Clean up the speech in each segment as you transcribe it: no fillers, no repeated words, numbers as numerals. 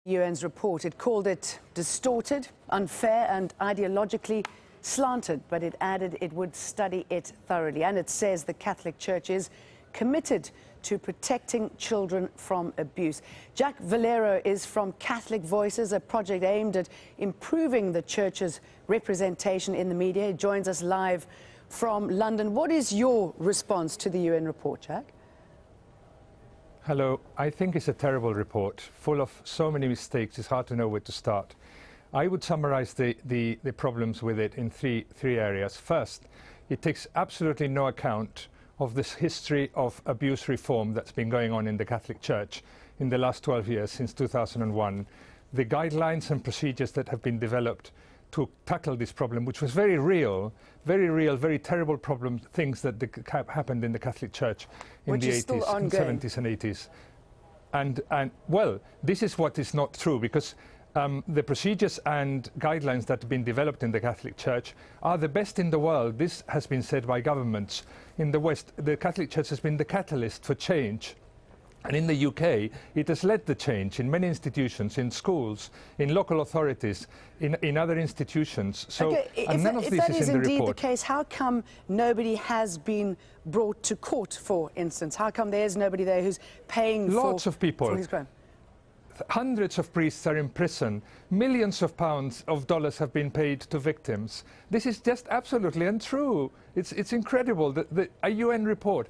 UN's report. It called it distorted, unfair and ideologically slanted, but it added it would study it thoroughly. And it says the Catholic Church is committed to protecting children from abuse. Jack Valero is from Catholic Voices, a project aimed at improving the Church's representation in the media. He joins us live from London. What is your response to the UN report, Jack? Hello. I think it's a terrible report, full of so many mistakes, it's hard to know where to start. I would summarize the problems with it in three areas. First, it takes absolutely no account of this history of abuse reform that's been going on in the Catholic Church in the last 12 years, since 2001. The guidelines and procedures that have been developed to tackle this problem, which was very real, very terrible problem, things that happened in the Catholic Church in the 80s, and 70s and 80s. And well, this is what is not true, because the procedures and guidelines that have been developed in the Catholic Church are the best in the world. This has been said by governments. In the West, the Catholic Church has been the catalyst for change. And in the UK, it has led the change in many institutions, in schools, in local authorities, in other institutions. So, okay, and none of this is in the report. If that is indeed the case, how come nobody has been brought to court, for instance? How come there's nobody there who's paying Lots of people. For his crime? Hundreds of priests are in prison. Millions of pounds of dollars have been paid to victims. This is just absolutely untrue. It's incredible that a UN report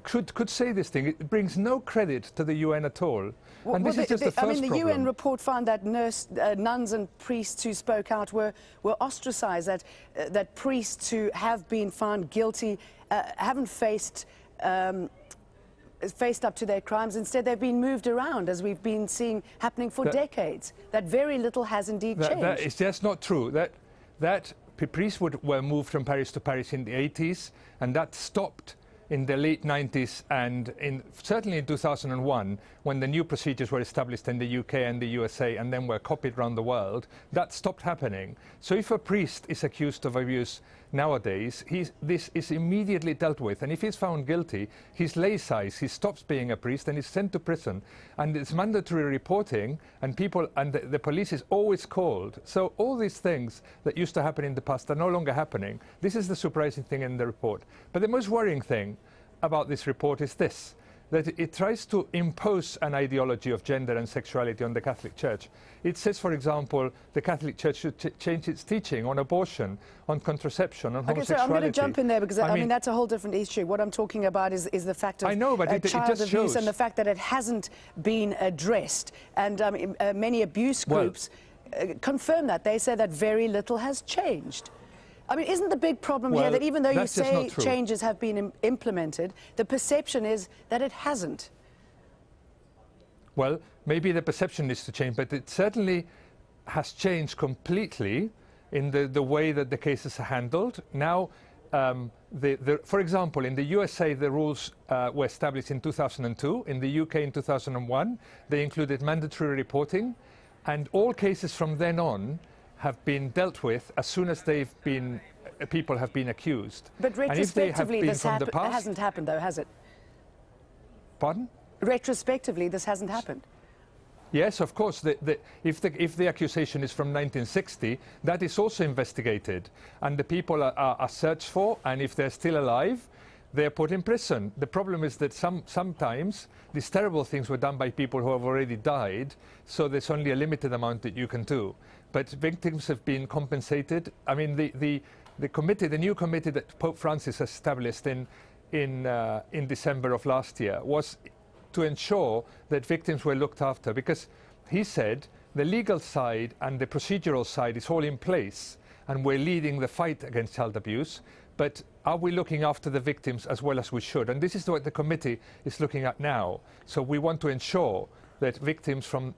could say this thing. It brings no credit to the UN at all. Well, and this is just the first problem. The UN report found that nuns and priests who spoke out were ostracized, that priests who have been found guilty haven't faced up to their crimes. Instead, they've been moved around, as we've been seeing happening for decades. That very little has indeed changed. That is just not true. That priests were moved from parish to parish in the 80s, and that stopped in the late 90s and certainly in 2001, when the new procedures were established in the UK and the USA and then were copied around the world. That stopped happening. So if a priest is accused of abuse nowadays, this is immediately dealt with. And if he's found guilty, he's laicized, he stops being a priest and is sent to prison. And it's mandatory reporting, and the police is always called. So all these things that used to happen in the past are no longer happening. This is the surprising thing in the report. But the most worrying thing about this report is this, that it tries to impose an ideology of gender and sexuality on the Catholic Church. It says, for example, the Catholic Church should change its teaching on abortion, on contraception, on homosexuality. Okay, so I'm going to jump in there, because I mean that's a whole different issue. What I'm talking about is the fact of child abuse and the fact that it hasn't been addressed. And many abuse groups confirm that. They say that very little has changed. I mean, isn't the big problem here that even though you say changes have been implemented, the perception is that it hasn't? Well, maybe the perception needs to change, but it certainly has changed completely in the way that the cases are handled. Now, for example, in the USA, the rules were established in 2002. In the UK in 2001, they included mandatory reporting, and all cases from then on have been dealt with as soon as people have been accused. But retrospectively, this hasn't happened, though, has it? Pardon? Retrospectively, this hasn't happened. Yes, of course. If the accusation is from 1960, that is also investigated, and the people are searched for, and if they're still alive, they're put in prison. The problem is that sometimes these terrible things were done by people who have already died, so there's only a limited amount that you can do. But victims have been compensated. I mean, the new committee that Pope Francis has established in December of last year was to ensure that victims were looked after, because he said the legal side and the procedural side is all in place, and we're leading the fight against child abuse. But are we looking after the victims as well as we should? And this is what the committee is looking at now. So we want to ensure that victims from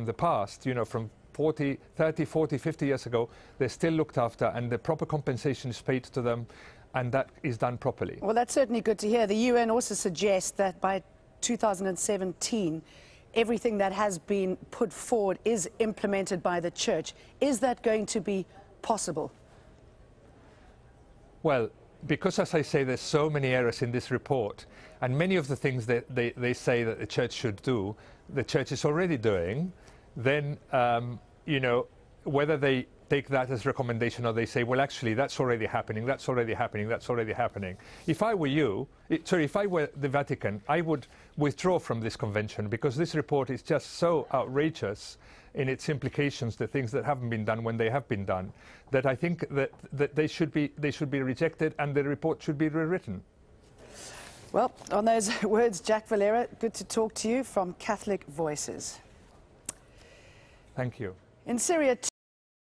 the past, you know, from 30, 40, 50 years ago, they're still looked after and the proper compensation is paid to them, and that is done properly. Well, that's certainly good to hear. The UN also suggests that by 2017, everything that has been put forward is implemented by the Church. Is that going to be possible? Well, because, as I say, there's so many errors in this report, and many of the things that they say that the Church should do, the Church is already doing. then, you know, whether they take that as recommendation or they say, well, actually, that's already happening, that's already happening, that's already happening. If I were you, if I were the Vatican, I would withdraw from this convention, because this report is just so outrageous in its implications, the things that haven't been done when they have been done, that I think that they should be rejected and the report should be rewritten. Well, on those words, Jack Valero, good to talk to you from Catholic Voices. Thank you. In Syria,